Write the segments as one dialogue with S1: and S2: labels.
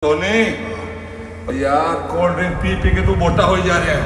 S1: Tony यार cold drink P P के तू मोटा हो जा रहा है।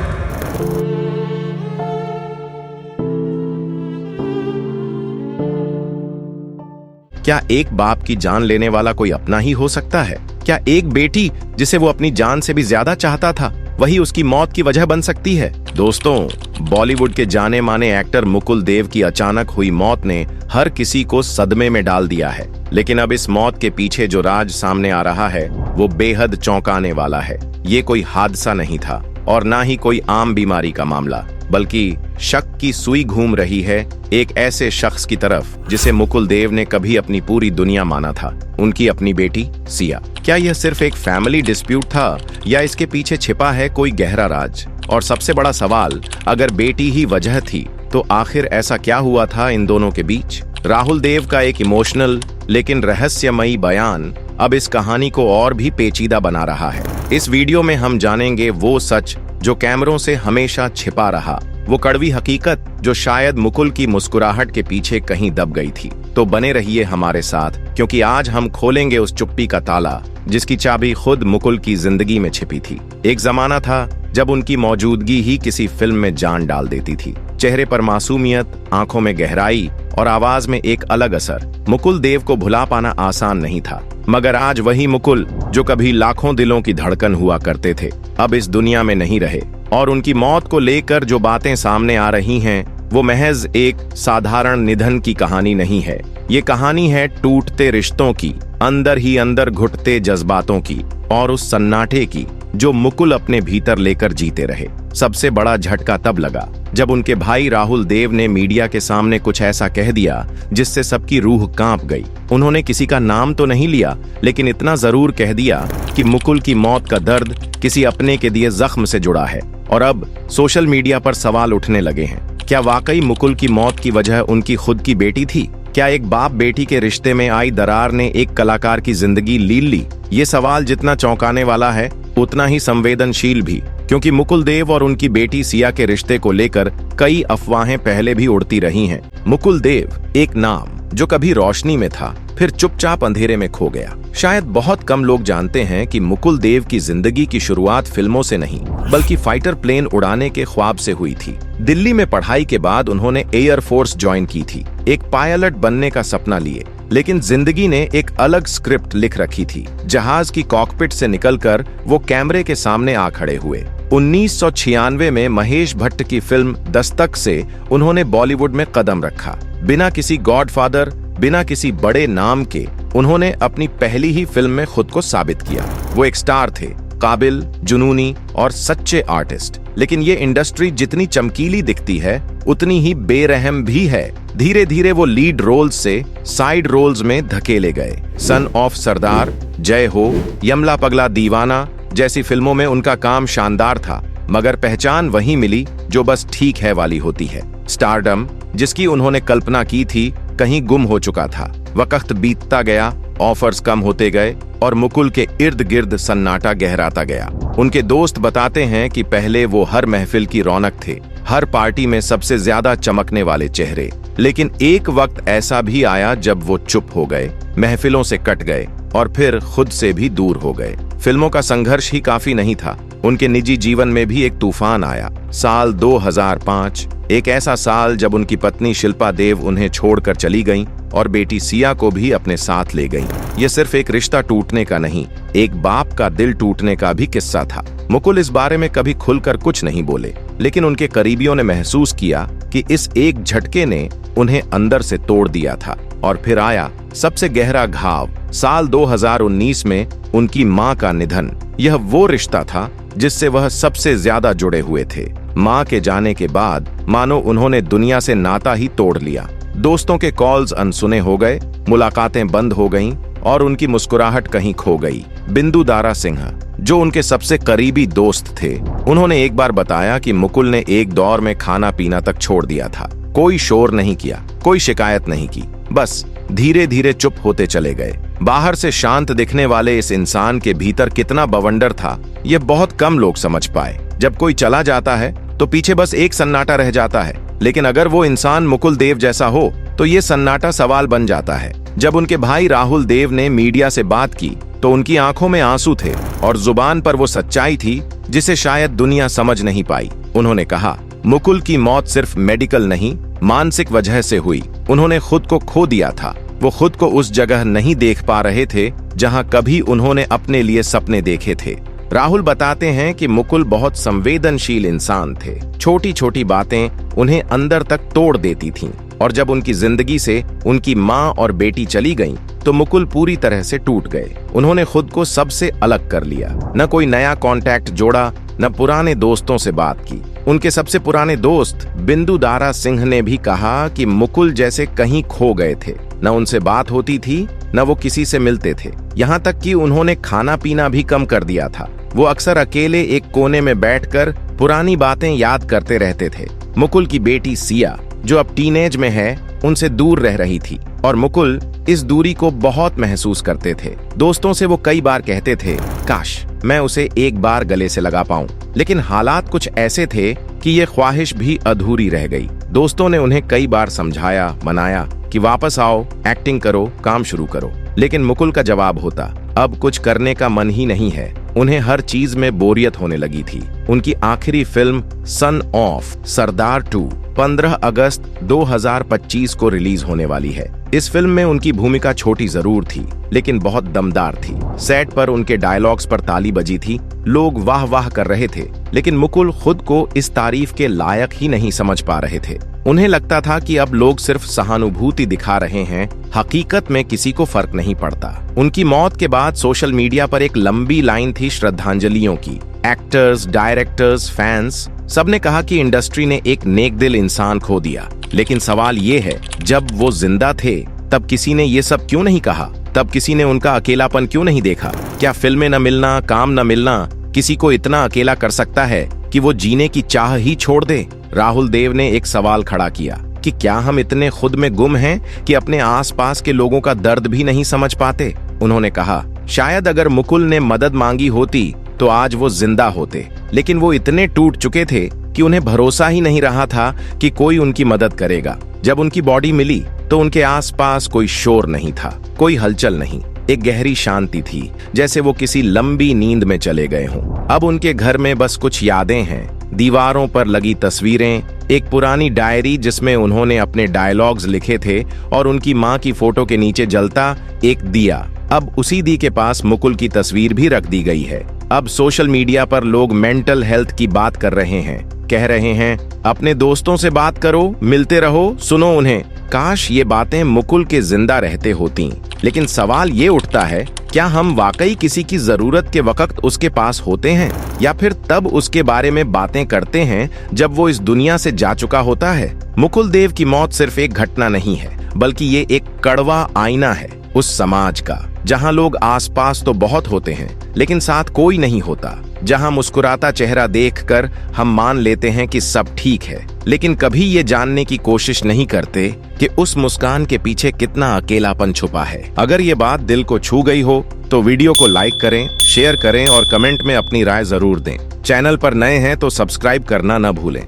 S2: क्या एक बाप की जान लेने वाला कोई अपना ही हो सकता है? क्या एक बेटी जिसे वो अपनी जान से भी ज्यादा चाहता था वही उसकी मौत की वजह बन सकती है? दोस्तों, बॉलीवुड के जाने माने एक्टर मुकुल देव की अचानक हुई मौत ने हर किसी को सदमे में डाल दिया है। लेकिन अब इस मौत के पीछे जो राज सामने आ रहा है वो बेहद चौंकाने वाला है। ये कोई हादसा नहीं था और ना ही कोई आम बीमारी का मामला, बल्कि शक की सुई घूम रही है एक ऐसे शख्स की तरफ जिसे मुकुल देव ने कभी अपनी पूरी दुनिया माना था, उनकी अपनी बेटी सिया। क्या यह सिर्फ एक फैमिली डिस्प्यूट था या इसके पीछे छिपा है कोई गहरा राज? और सबसे बड़ा सवाल, अगर बेटी ही वजह थी तो आखिर ऐसा क्या हुआ था इन दोनों के बीच? राहुल देव का एक इमोशनल लेकिन रहस्यमयी बयान अब इस कहानी को और भी पेचीदा बना रहा है। इस वीडियो में हम जानेंगे वो सच जो कैमरों से हमेशा छिपा रहा, वो कड़वी हकीकत जो शायद मुकुल की मुस्कुराहट के पीछे कहीं दब गई थी। तो बने रहिए हमारे साथ, क्योंकि आज हम खोलेंगे उस चुप्पी का ताला जिसकी चाबी खुद मुकुल की जिंदगी में छिपी थी। एक जमाना था जब उनकी मौजूदगी ही किसी फिल्म में जान डाल देती थी। चेहरे पर मासूमियत, आंखों में गहराई और आवाज में एक अलग असर। मुकुल देव को भुला पाना आसान नहीं था, मगर आज वही मुकुल जो कभी लाखों दिलों की धड़कन हुआ करते थे अब इस दुनिया में नहीं रहे। और उनकी मौत को लेकर जो बातें सामने आ रही हैं वो महज एक साधारण निधन की कहानी नहीं है। ये कहानी है टूटते रिश्तों की, अंदर ही अंदर घुटते जज्बातों की और उस सन्नाटे की जो मुकुल अपने भीतर लेकर जीते रहे। सबसे बड़ा झटका तब लगा जब उनके भाई राहुल देव ने मीडिया के सामने कुछ ऐसा कह दिया जिससे सबकी रूह कांप गई। उन्होंने किसी का नाम तो नहीं लिया, लेकिन इतना जरूर कह दिया कि मुकुल की मौत का दर्द किसी अपने के दिए जख्म से जुड़ा है। और अब सोशल मीडिया पर सवाल उठने लगे हैं, क्या वाकई मुकुल की मौत की वजह उनकी खुद की बेटी थी? क्या एक बाप बेटी के रिश्ते में आई दरार ने एक कलाकार की जिंदगी लील ली? ये सवाल जितना चौंकाने वाला है उतना ही संवेदनशील भी, क्योंकि मुकुल देव और उनकी बेटी सिया के रिश्ते को लेकर कई अफवाहें पहले भी उड़ती रही हैं। मुकुल देव, एक नाम जो कभी रोशनी में था फिर चुपचाप अंधेरे में खो गया। शायद बहुत कम लोग जानते हैं कि मुकुल देव की जिंदगी की शुरुआत फिल्मों से नहीं बल्कि फाइटर प्लेन उड़ाने के ख्वाब से हुई थी। दिल्ली में पढ़ाई के बाद उन्होंने एयर फोर्स ज्वाइन की थी, एक पायलट बनने का सपना लिए। लेकिन जिंदगी ने एक अलग स्क्रिप्ट लिख रखी थी। जहाज की कॉकपिट से निकलकर वो कैमरे के सामने आ खड़े हुए। 1996 में महेश भट्ट की फिल्म दस्तक से उन्होंने बॉलीवुड में कदम रखा। बिना किसी गॉडफादर, बिना किसी बड़े नाम के उन्होंने अपनी पहली ही फिल्म में खुद को साबित किया। वो एक स्टार थे, काबिल, जुनूनी और सच्चे आर्टिस्ट। लेकिन ये इंडस्ट्री जितनी चमकीली दिखती है उतनी ही बेरहम भी है। धीरे धीरे वो लीड रोल्स से साइड रोल्स में धकेले गए। सन ऑफ सरदार, जय हो, यमला पगला दीवाना जैसी फिल्मों में उनका काम शानदार था, मगर पहचान वही मिली जो बस ठीक है वाली होती है। स्टारडम, जिसकी उन्होंने कल्पना की थी, कहीं गुम हो चुका था। वक्त बीतता गया, ऑफर्स कम होते गए और मुकुल के इर्द गिर्द सन्नाटा गहराता गया। उनके दोस्त बताते हैं कि पहले वो हर महफिल की रौनक थे, हर पार्टी में सबसे ज्यादा चमकने वाले चेहरे। लेकिन एक वक्त ऐसा भी आया जब वो चुप हो गए, महफिलों से कट गए और फिर खुद से भी दूर हो गए। फिल्मों का संघर्ष ही काफी नहीं था, उनके निजी जीवन में भी एक तूफान आया। साल 2005, एक ऐसा साल जब उनकी पत्नी शिल्पा देव उन्हें छोड़कर चली गईं और बेटी सिया को भी अपने साथ ले गईं। ये सिर्फ एक रिश्ता टूटने का नहीं, एक बाप का दिल टूटने का भी किस्सा था। मुकुल इस बारे में कभी खुलकर कुछ नहीं बोले, लेकिन उनके करीबियों ने महसूस किया कि इस एक झटके ने उन्हें अंदर से तोड़ दिया था। और फिर आया सबसे गहरा घाव, साल 2019 में उनकी मां का निधन। यह वो रिश्ता था जिससे वह सबसे ज्यादा जुड़े हुए थे। मां के जाने के बाद मानो उन्होंने दुनिया से नाता ही तोड़ लिया। दोस्तों के कॉल्स अनसुने हो गए, मुलाकातें बंद हो गईं और उनकी मुस्कुराहट कहीं खो गई। बिंदु दारा सिंह, जो उनके सबसे करीबी दोस्त थे, उन्होंने एक बार बताया कि मुकुल ने एक दौर में खाना पीना तक छोड़ दिया था। कोई शोर नहीं किया, कोई शिकायत नहीं की, बस धीरे धीरे चुप होते चले गए। बाहर से शांत दिखने वाले इस इंसान के भीतर कितना बवंडर था, यह बहुत कम लोग समझ पाए। जब कोई चला जाता है तो पीछे बस एक सन्नाटा रह जाता है, लेकिन अगर वो इंसान मुकुल देव जैसा हो तो ये सन्नाटा सवाल बन जाता है। जब उनके भाई राहुल देव ने मीडिया से बात की तो उनकी आंखों में आंसू थे और जुबान पर वो सच्चाई थी जिसे शायद दुनिया समझ नहीं पाई। उन्होंने कहा, मुकुल की मौत सिर्फ मेडिकल नहीं, मानसिक वजह से हुई। उन्होंने खुद को खो दिया था। वो खुद को उस जगह नहीं देख पा रहे थे जहां कभी उन्होंने अपने लिए सपने देखे थे। राहुल बताते हैं कि मुकुल बहुत संवेदनशील इंसान थे। छोटी छोटी बातें उन्हें अंदर तक तोड़ देती थीं और जब उनकी जिंदगी से उनकी माँ और बेटी चली गईं, तो मुकुल पूरी तरह से टूट गए। उन्होंने खुद को सबसे अलग कर लिया। न कोई नया कांटेक्ट जोड़ा, न पुराने दोस्तों से बात की। उनके सबसे पुराने दोस्त बिंदु दारा सिंह ने भी कहा कि मुकुल जैसे कहीं खो गए थे। न उनसे बात होती थी, न वो किसी से मिलते थे। यहाँ तक कि उन्होंने खाना पीना भी कम कर दिया था। वो अक्सर अकेले एक कोने में बैठकर पुरानी बातें याद करते रहते थे। मुकुल की बेटी सिया, जो अब टीनेज में है, उनसे दूर रह रही थी और मुकुल इस दूरी को बहुत महसूस करते थे। दोस्तों से वो कई बार कहते थे, काश मैं उसे एक बार गले से लगा पाऊं, लेकिन हालात कुछ ऐसे थे कि ये ख्वाहिश भी अधूरी रह गई। दोस्तों ने उन्हें कई बार समझाया, मनाया कि वापस आओ, एक्टिंग करो, काम शुरू करो, लेकिन मुकुल का जवाब होता, अब कुछ करने का मन ही नहीं है। उन्हें हर चीज में बोरियत होने लगी थी। उनकी आखिरी फिल्म सन ऑफ सरदार 2 15 अगस्त 2025 को रिलीज होने वाली है। इस फिल्म में उनकी भूमिका छोटी जरूर थी, लेकिन बहुत दमदार थी। सेट पर उनके डायलॉग्स पर ताली बजी थी, लोग वाह वाह कर रहे थे, लेकिन मुकुल खुद को इस तारीफ के लायक ही नहीं समझ पा रहे थे। उन्हें लगता था कि अब लोग सिर्फ सहानुभूति दिखा रहे हैं, हकीकत में किसी को फर्क नहीं पड़ता। उनकी मौत के बाद सोशल मीडिया पर एक लंबी लाइन थी श्रद्धांजलियों की। एक्टर्स, डायरेक्टर्स, फैंस सबने कहा कि इंडस्ट्री ने एक नेक दिल इंसान खो दिया। लेकिन सवाल ये है, जब वो जिंदा थे तब किसी ने ये सब क्यों नहीं कहा? तब किसी ने उनका अकेलापन क्यों नहीं देखा? क्या फिल्में न मिलना, काम न मिलना किसी को इतना अकेला कर सकता है कि वो जीने की चाह ही छोड़ दे? राहुल देव ने एक सवाल खड़ा किया कि क्या हम इतने खुद में गुम हैं कि अपने आसपास के लोगों का दर्द भी नहीं समझ पाते? उन्होंने कहा, शायद अगर मुकुल ने मदद मांगी होती तो आज वो जिंदा होते, लेकिन वो इतने टूट चुके थे कि उन्हें भरोसा ही नहीं रहा था कि कोई उनकी मदद करेगा। जब उनकी बॉडी मिली तो उनके आसपास कोई शोर नहीं था, कोई हलचल नहीं, एक गहरी शांति थी, जैसे वो किसी लंबी नींद में चले गए हों। अब उनके घर में बस कुछ यादें हैं, दीवारों पर लगी तस्वीरें, एक पुरानी डायरी जिसमें उन्होंने अपने डायलॉग्स लिखे थे और उनकी माँ की फोटो के नीचे जलता एक दिया। अब उसी दी के पास मुकुल की तस्वीर भी रख दी गई है। अब सोशल मीडिया पर लोग मेंटल हेल्थ की बात कर रहे हैं, कह रहे हैं अपने दोस्तों से बात करो, मिलते रहो, सुनो उन्हें। काश ये बातें मुकुल के जिंदा रहते होती। लेकिन सवाल ये उठता है, क्या हम वाकई किसी की जरूरत के वक्त उसके पास होते हैं, या फिर तब उसके बारे में बातें करते हैं जब वो इस दुनिया से जा चुका होता है? मुकुल देव की मौत सिर्फ एक घटना नहीं है, बल्कि ये एक कड़वा आईना है उस समाज का जहां लोग आसपास तो बहुत होते हैं लेकिन साथ कोई नहीं होता, जहां मुस्कुराता चेहरा देखकर हम मान लेते हैं कि सब ठीक है, लेकिन कभी ये जानने की कोशिश नहीं करते कि उस मुस्कान के पीछे कितना अकेलापन छुपा है। अगर ये बात दिल को छू गई हो तो वीडियो को लाइक करें, शेयर करें और कमेंट में अपनी राय जरूर दें। चैनल पर नए हैं तो सब्सक्राइब करना न भूलें।